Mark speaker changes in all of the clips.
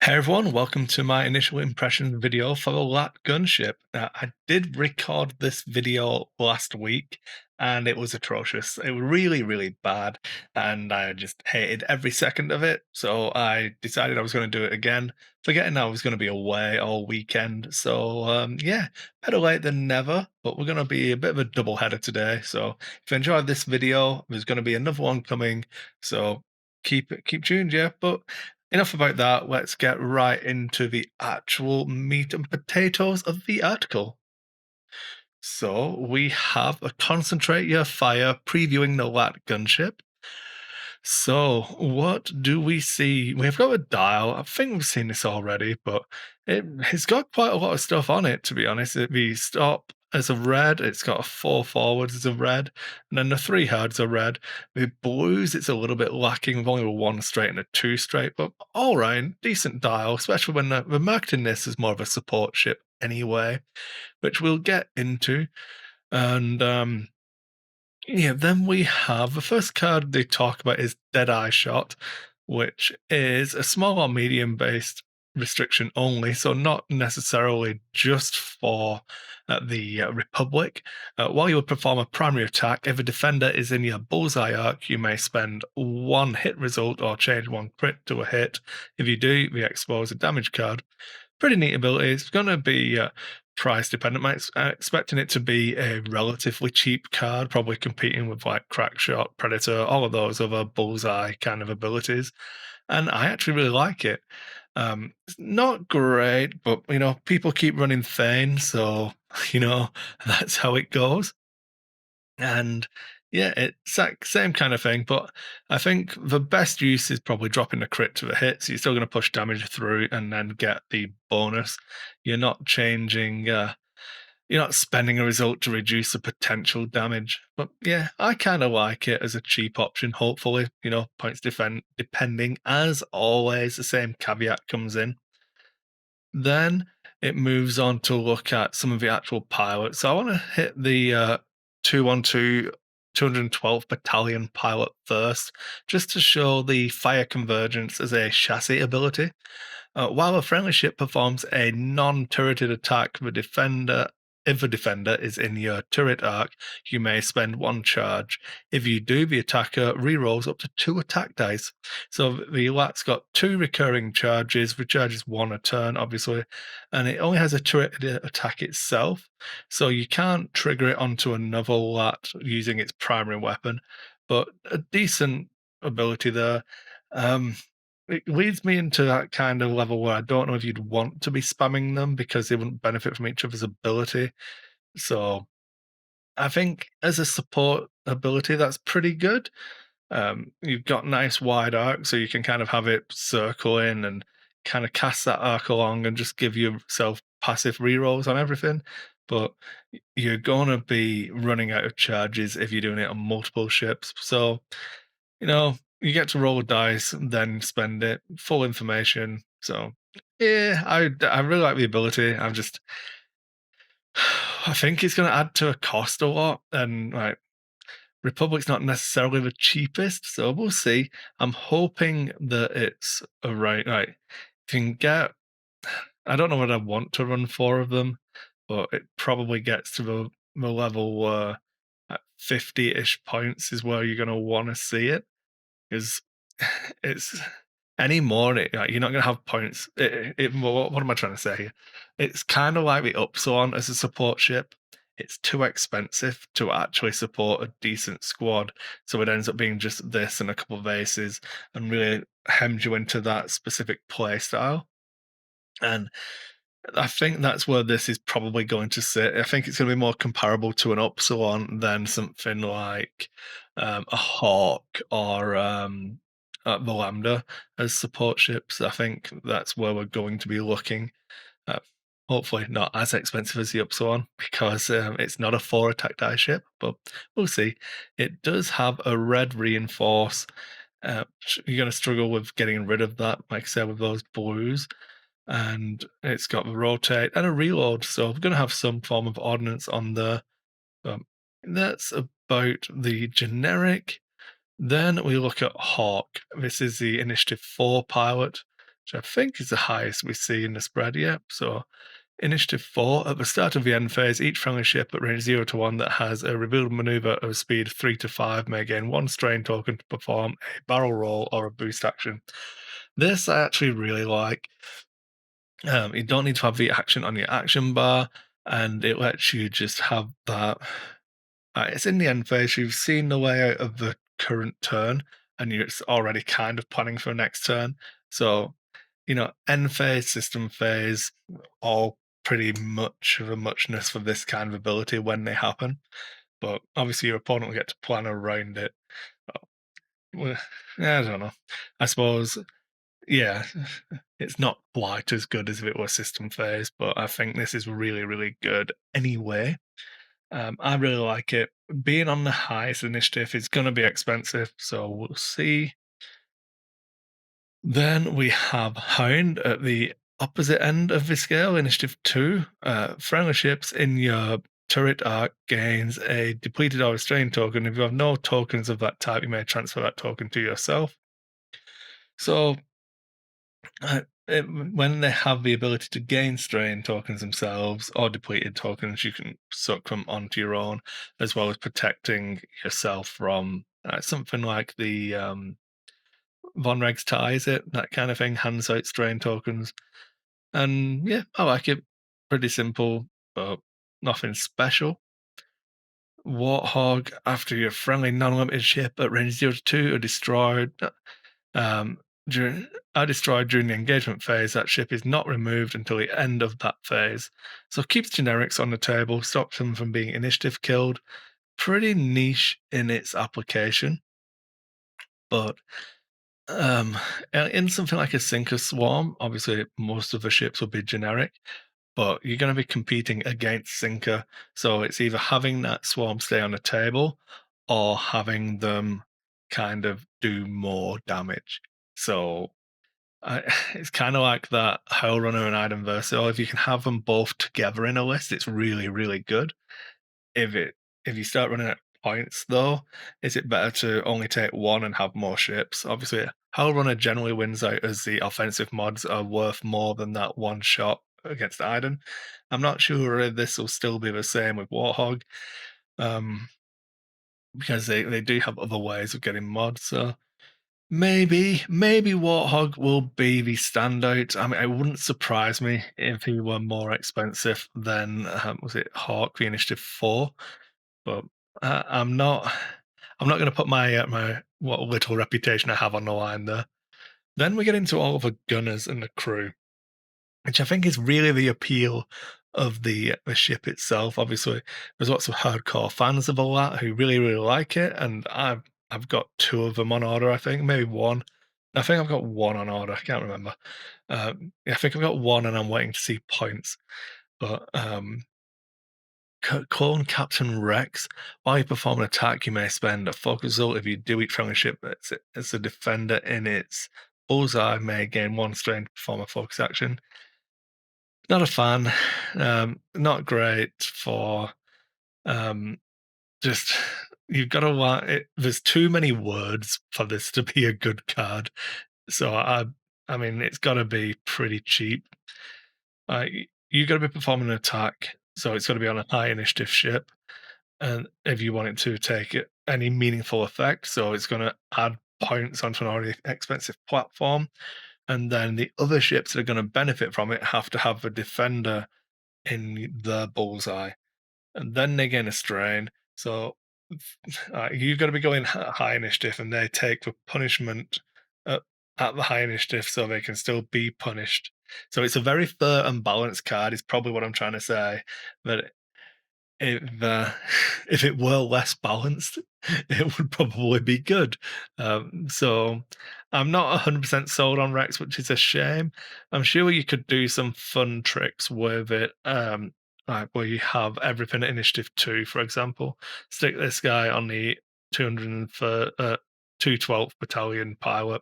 Speaker 1: Hey everyone, welcome to my initial impressions video for the LAAT Gunship. I did record this video last week and it was atrocious. It was really, really bad and I just hated every second of it. So I decided I was going to do it again, forgetting I was going to be away all weekend. So yeah, better late than never, but we're going to be a bit of a double header today. So if you enjoyed this video, there's going to be another one coming. So keep tuned, yeah. But enough about that. Let's get right into the actual meat and potatoes of the article. So we have a concentrate your fire previewing the LAAT gunship. So what do we see? We've got a dial. I think we've seen this already, but it's got quite a lot of stuff on it, to be honest. The stop as a red, it's got a 4 forwards as a red, and then the 3 hards are red. The blues, it's a little bit lacking. We've only got 1 straight and a 2 straight, but all right, decent dial, especially when we're marketing this as more of a support ship anyway, which we'll get into. And yeah, then we have the first card they talk about is Dead Eye Shot, which is a small or medium based restriction only, so not necessarily just for the Republic. While you would perform a primary attack, if a defender is in your bullseye arc, you may spend 1 hit result or change 1 crit to a hit. If you do, we expose a damage card. Pretty neat ability. It's going to be price dependent. I'm expecting it to be a relatively cheap card, probably competing with like Crackshot, Predator, all of those other bullseye kind of abilities. And I actually really like it. It's not great, but people keep running Thane, so that's how it goes. And yeah, it's that same kind of thing. But I think the best use is probably dropping a crit to the hit. So you're still going to push damage through and then get the bonus. You're not changing, you're not spending a result to reduce the potential damage. But yeah, I kind of like it as a cheap option, hopefully. Points defend depending. As always, the same caveat comes in. Then it moves on to look at some of the actual pilots. So I want to hit the 212 212th Battalion pilot first, just to show the fire convergence as a chassis ability. While a friendly ship performs a non-turreted attack, if the defender is in your turret arc, you may spend 1 charge. If you do, the attacker rerolls up to 2 attack dice. So the LAAT's got 2 recurring charges, recharges 1 a turn, obviously, and it only has a turreted attack itself. So you can't trigger it onto another LAAT using its primary weapon, but a decent ability there. It leads me into that kind of level where I don't know if you'd want to be spamming them because they wouldn't benefit from each other's ability. So I think as a support ability, that's pretty good. You've got nice wide arc, so you can kind of have it circle in and kind of cast that arc along and just give yourself passive rerolls on everything. But you're going to be running out of charges if you're doing it on multiple ships. So you get to roll a dice, then spend it. Full information. So yeah, I really like the ability. I think it's going to add to a cost a lot, and like Republic's not necessarily the cheapest, so we'll see. I'm hoping that it's around like can get. I don't know what I want to run 4 of them, but it probably gets to the level where at 50-ish points is where you're going to want to see it. Because it's anymore, you're not going to have points. What am I trying to say here? It's kind of like the Upsilon as a support ship. It's too expensive to actually support a decent squad. So it ends up being just this and a couple of aces and really hems you into that specific play style. And I think that's where this is probably going to sit. I think it's going to be more comparable to an Upsilon than something like a Hawk or the Lambda as support ships. I think that's where we're going to be looking. Uh, Hopefully not as expensive as the Upsilon because it's not a 4 attack die ship, but we'll see. It does have a red reinforce. You're going to struggle with getting rid of that, like I said, with those blues, and it's got the rotate and a reload, so we're going to have some form of ordnance on there. That's about the generic. Then we look at Hawk. This is the Initiative 4 pilot, which I think is the highest we see in the spread yet. So Initiative 4, at the start of the end phase, each friendly ship at range 0 to 1 that has a revealed maneuver of speed 3 to 5 may gain 1 strain token to perform a barrel roll or a boost action. This I actually really like. You don't need to have the action on your action bar, and it lets you just have that. It's in the end phase. You've seen the layout of the current turn, and you're already kind of planning for next turn. So, end phase, system phase, all pretty much of a muchness for this kind of ability when they happen. But obviously, your opponent will get to plan around it. Well, I don't know. I suppose, yeah, it's not quite as good as if it was system phase, but I think this is really, really good anyway. I really like it. Being on the highest initiative is going to be expensive, so we'll see. Then we have Hound at the opposite end of the scale, Initiative 2. Friendly ships in your turret arc gains a depleted or restrained token. If you have no tokens of that type, you may transfer that token to yourself. So when they have the ability to gain strain tokens themselves or depleted tokens, you can suck them onto your own, as well as protecting yourself from something like the Von Regs ties it, that kind of thing, hands out strain tokens. And yeah, I like it. Pretty simple, but nothing special. Warthog, after your friendly non-limited ship at range 0 to 2 are destroyed, um, destroyed during the engagement phase, that ship is not removed until the end of that phase. So keeps generics on the table, stops them from being initiative killed. Pretty niche in its application. But in something like a sinker swarm, obviously most of the ships will be generic, but you're going to be competing against sinker. So it's either having that swarm stay on the table or having them kind of do more damage. So it's kind of like that Hell Runner and Item Verso. If you can have them both together in a list, it's really, really good. If you start running at points, though, is it better to only take one and have more ships? Obviously, Hell Runner generally wins out as the offensive mods are worth more than that one shot against Iden. I'm not sure if this will still be the same with Warthog, because they do have other ways of getting mods. So maybe Warthog will be the standout. I mean, it wouldn't surprise me if he were more expensive than was it Hawk, the Initiative 4. But I'm not. I'm not going to put my what little reputation I have on the line there. Then we get into all of the gunners and the crew, which I think is really the appeal of the ship itself. Obviously, there's lots of hardcore fans of a LAAT who really, really like it, and I've got two of them on order. I think maybe one. I think I've got one on order. I can't remember. I think I've got one, and I'm waiting to see points. But clone Captain Rex. While you perform an attack, you may spend a focus result. If you do each friendly ship as a defender in its bullseye, may gain 1 strain to perform a focus action. Not a fan. Not great for just you've got to want it. There's too many words for this to be a good card. So I mean, it's got to be pretty cheap. You got to be performing an attack, so it's got to be on a high initiative ship. And if you want it to take any meaningful effect, so it's going to add points onto an already expensive platform. And then the other ships that are going to benefit from it have to have a defender in the bullseye. And then they gain a strain. So you've got to be going high initiative, and they take the punishment at the high initiative so they can still be punished. So it's a very fair and balanced card, is probably what I'm trying to say. But if if it were less balanced, it would probably be good. So I'm not 100% sold on Rex, which is a shame. I'm sure you could do some fun tricks with it, like where you have everything at Initiative 2, for example. Stick this guy on the 212th Battalion pilot,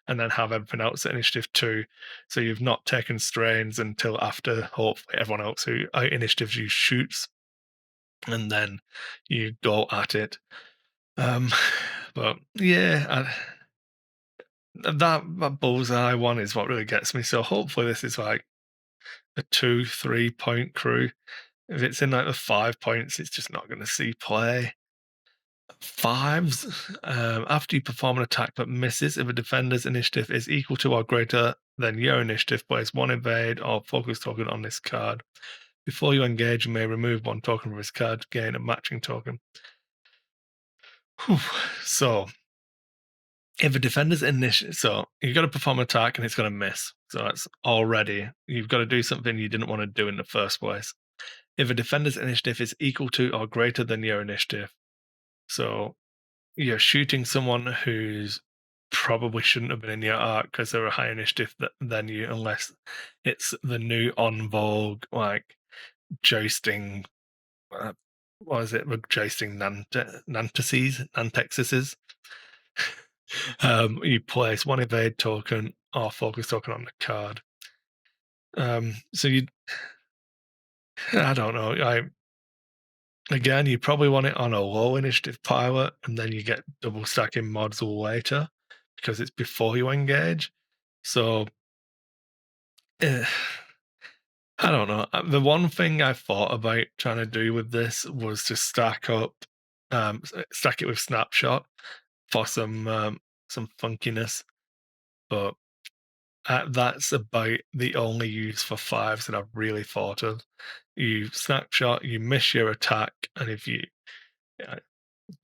Speaker 1: and then have everything else at Initiative 2. So you've not taken strains until after, hopefully, everyone else who out initiatives you shoots, and then you go at it. Um, but yeah, that bullseye one is what really gets me. So hopefully this is like a 2-3 point crew. If it's in like the 5 points, it's just not going to see play. Fives, after you perform an attack but misses, if a defender's initiative is equal to or greater than your initiative, place one evade or focus token on this card. Before you engage, you may remove one token from this card to gain a matching token. Whew. So, if a defender's initiative, so you've got to perform an attack and it's going to miss. So that's already, you've got to do something you didn't want to do in the first place. If a defender's initiative is equal to or greater than your initiative, so you're shooting someone who's probably shouldn't have been in your arc because they're a higher initiative than you, unless it's the new on vogue like jousting. What is it? Jousting Nantexes. You place one evade token or focus token on the card. So I don't know. Again, you probably want it on a low initiative pilot, and then you get double stacking mods later because it's before you engage. So, I don't know. The one thing I thought about trying to do with this was to stack it with snapshot for some funkiness, but that's about the only use for fives that I've really thought of. You snapshot, you miss your attack, and if you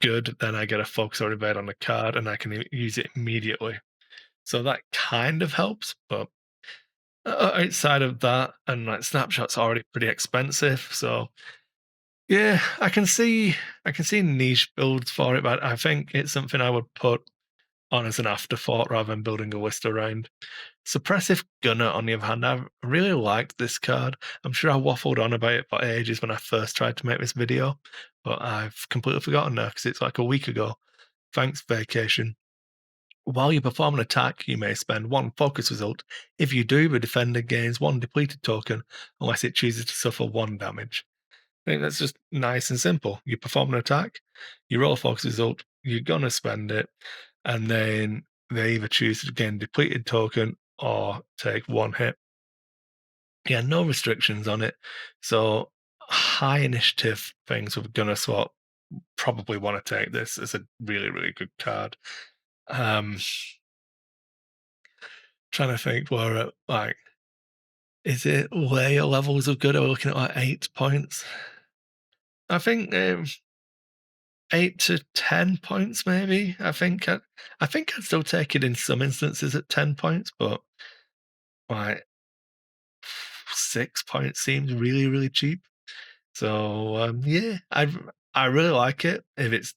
Speaker 1: good, then I get a focus or evade on the card, and I can use it immediately. So that kind of helps, but outside of that, and like snapshot's already pretty expensive, so yeah, I can see niche builds for it, but I think it's something I would put on as an afterthought rather than building a list around. Suppressive Gunner, on the other hand, I really liked this card. I'm sure I waffled on about it for ages when I first tried to make this video, but I've completely forgotten now because it's like a week ago. Thanks, vacation. While you perform an attack, you may spend one focus result. If you do, the defender gains one depleted token unless it chooses to suffer one damage. I think that's just nice and simple. You perform an attack, you roll a focus result, you're going to spend it, and then they either choose to gain depleted token or take one hit. Yeah, no restrictions on it. So high initiative things with Gunner Swap probably want to take this as a really, really good card. Trying to think where like, is it layer levels of good? Are we looking at like 8 points? I think 8 to 10 points, maybe. I think I'd still take it in some instances at 10 points, but like 6 points seems really, really cheap. So yeah, I really like it. If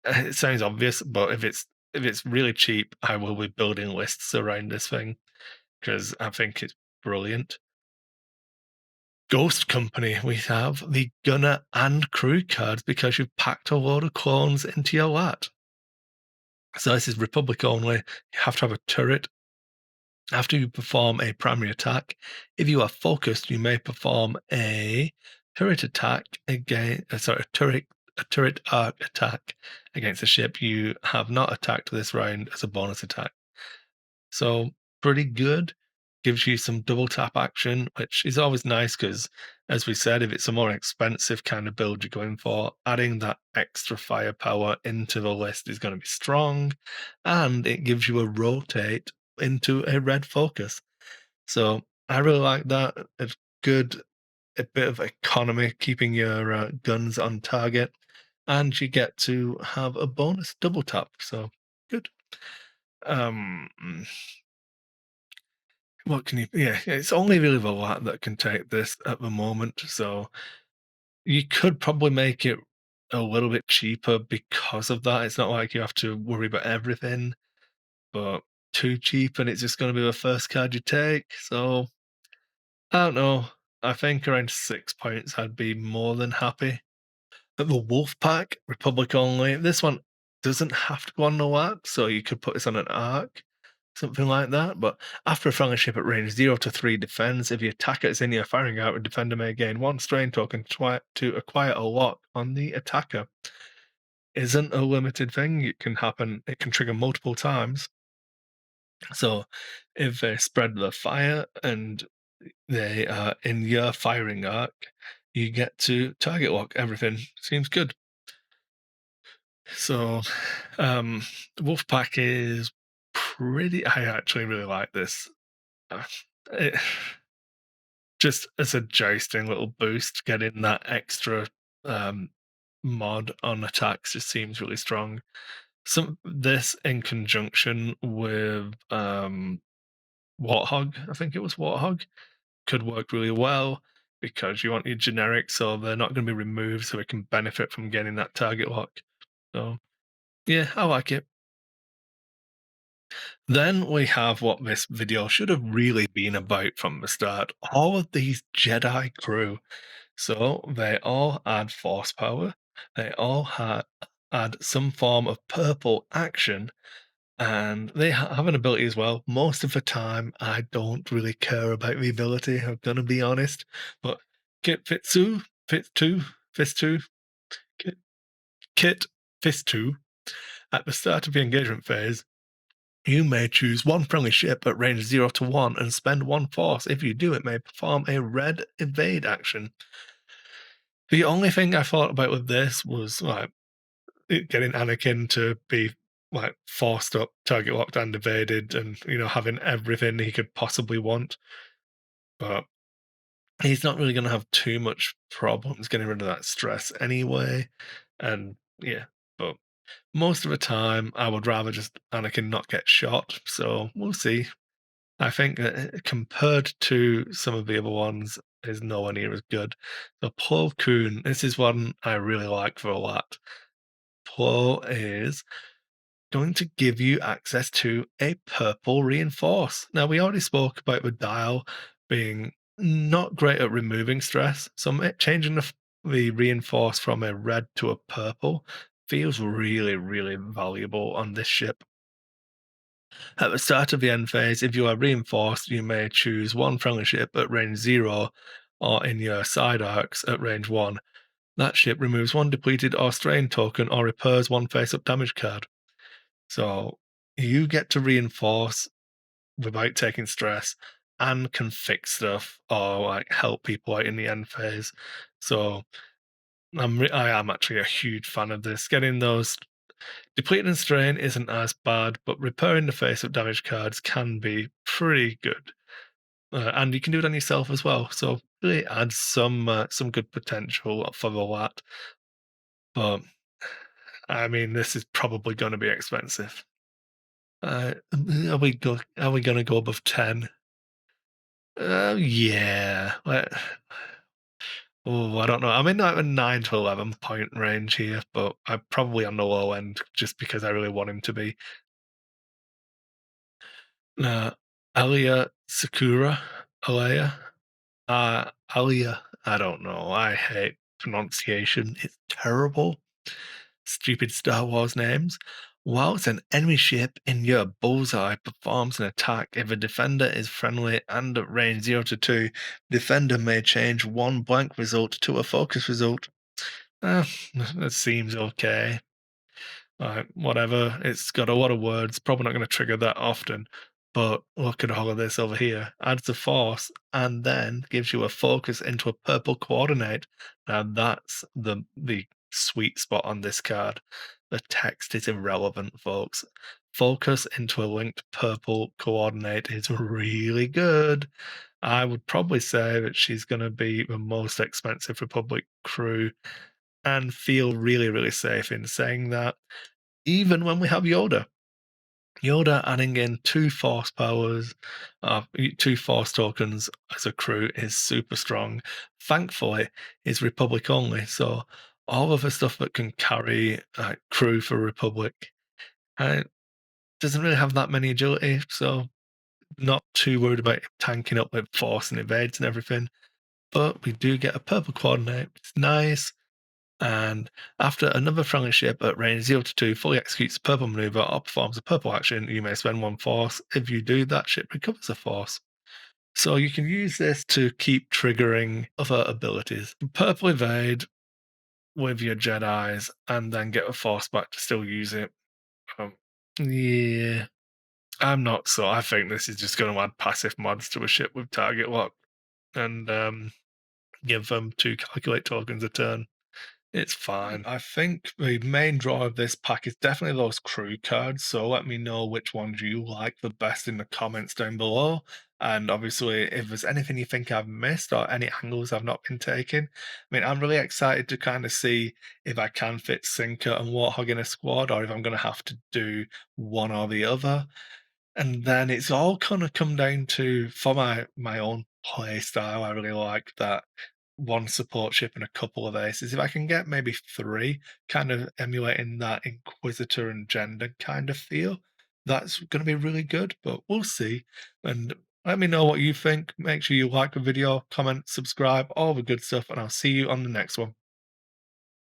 Speaker 1: it sounds obvious, but if it's really cheap, I will be building lists around this thing because I think it's brilliant. Ghost Company, we have the Gunner and Crew cards because you've packed a load of clones into your LAAT. So this is Republic only. You have to have a turret. After you perform a primary attack, if you are focused, you may perform a turret attack against a turret arc attack against a ship you have not attacked this round as a bonus attack. So pretty good. Gives you some double tap action, which is always nice because, as we said, if it's a more expensive kind of build you're going for, adding that extra firepower into the list is going to be strong, and it gives you a rotate into a red focus. So I really like that. It's good, a bit of economy, keeping your guns on target, and you get to have a bonus double tap. So good. Um, What can you? Yeah, it's only really the LAAT that can take this at the moment. So you could probably make it a little bit cheaper because of that. It's not like you have to worry about everything, but too cheap and it's just going to be the first card you take. So I don't know. I think around 6 points, I'd be more than happy. But the Wolfpack, Republic only. This one doesn't have to go on the LAAT, so you could put this on an arc. Something like that, but after a friendly ship at range 0 to 3 defends, if the attacker is in your firing out, a defender may gain one strain token to acquire a lock on the attacker. Isn't a limited thing. It can happen, it can trigger multiple times. So if they spread the fire and they are in your firing arc, you get to target lock everything. Seems good. So, um, Wolfpack is pretty. I actually really like this. Uh, it, just as a jousting little boost, getting that extra um, mod on attacks just seems really strong. Some this in conjunction with Warthog, I think it was Warthog, could work really well because you want your generic, so they're not going to be removed, so it can benefit from getting that target lock. So yeah, I like it. Then we have what this video should have really been about from the start. All of these Jedi crew. So they all add force power. They all add some form of purple action, and they have an ability as well. Most of the time, I don't really care about the ability. I'm gonna be honest, but Kit Fitsu, Fit2, Fist2, Kit, Kit Fist2. At the start of the engagement phase, you may choose one friendly ship at range 0 to 1 and spend one force. If you do, it may perform a red evade action. The only thing I thought about with this was like getting Anakin to be like forced up, target locked, and evaded, and having everything he could possibly want. But he's not really going to have too much problems getting rid of that stress anyway. And yeah, but most of the time, I would rather just Anakin not get shot. So we'll see. I think that compared to some of the other ones, is nowhere near as good. The Plo Koon, this is one I really like for a lot. Plo is going to give you access to a purple reinforce. Now, we already spoke about the dial being not great at removing stress, so changing the reinforce from a red to a purple feels really, really valuable on this ship. At the start of the end phase, if you are reinforced, you may choose one friendly ship at range 0 or in your side arcs at range 1. That ship removes one depleted or strained token or repairs one face up damage card. So you get to reinforce without taking stress and can fix stuff or like help people out in the end phase. So I am actually a huge fan of this. Getting those depleted and strain isn't as bad, but repairing the face up damage cards can be pretty good. And you can do it on yourself as well. So really adds some good potential for the LAAT. But I mean, this is probably going to be expensive. Are we gonna go above 10? Yeah. Oh, I don't know. I'm in like a 9 to 11 point range here, but I'm probably on the low end just because I really want him to be. Uh, Aliyah Sakura, Aliyah, Aliyah. I don't know. I hate pronunciation. It's terrible. Stupid Star Wars names. Whilst an enemy ship in your bullseye performs an attack, if a defender is friendly and at range 0 to 2, defender may change one blank result to a focus result. That seems okay. Whatever. It's got a lot of words. Probably not going to trigger that often. But look at all of this over here. Adds a force and then gives you a focus into a purple coordinate. Now that's the sweet spot on this card. The text is irrelevant, folks. Focus into a linked purple coordinate is really good. I would probably say that she's going to be the most expensive Republic crew and feel really, really safe in saying that even when we have Yoda. Yoda adding in two force powers, two force tokens as a crew is super strong. Thankfully, it's Republic only, so all of the stuff that can carry crew for Republic uh, doesn't really have that many agility, so not too worried about tanking up with force and evades and everything. But we do get a purple coordinate. It's nice. And after another friendly ship at range 0 to 2 fully executes a purple maneuver or performs a purple action, you may spend one force. If you do, that ship recovers a force. So you can use this to keep triggering other abilities. Purple evade with your Jedis and then get a force back to still use it. Um, yeah. I'm not, so I think this is just going to add passive mods to a ship with target lock and give them 2 calculate tokens a turn. It's fine. I think the main draw of this pack is definitely those crew cards. So let me know which ones you like the best in the comments down below. And obviously, if there's anything you think I've missed or any angles I've not been taking, I mean, I'm really excited to kind of see if I can fit Sinker and Warthog in a squad or if I'm going to have to do one or the other. And then it's all kinda come down to for my own play style, I really like that one support ship and a couple of aces. If I can get maybe 3, kind of emulating that Inquisitor and Gender kind of feel, that's gonna be really good, but we'll see. And let me know what you think. Make sure you like the video, comment, subscribe, all the good stuff, and I'll see you on the next one.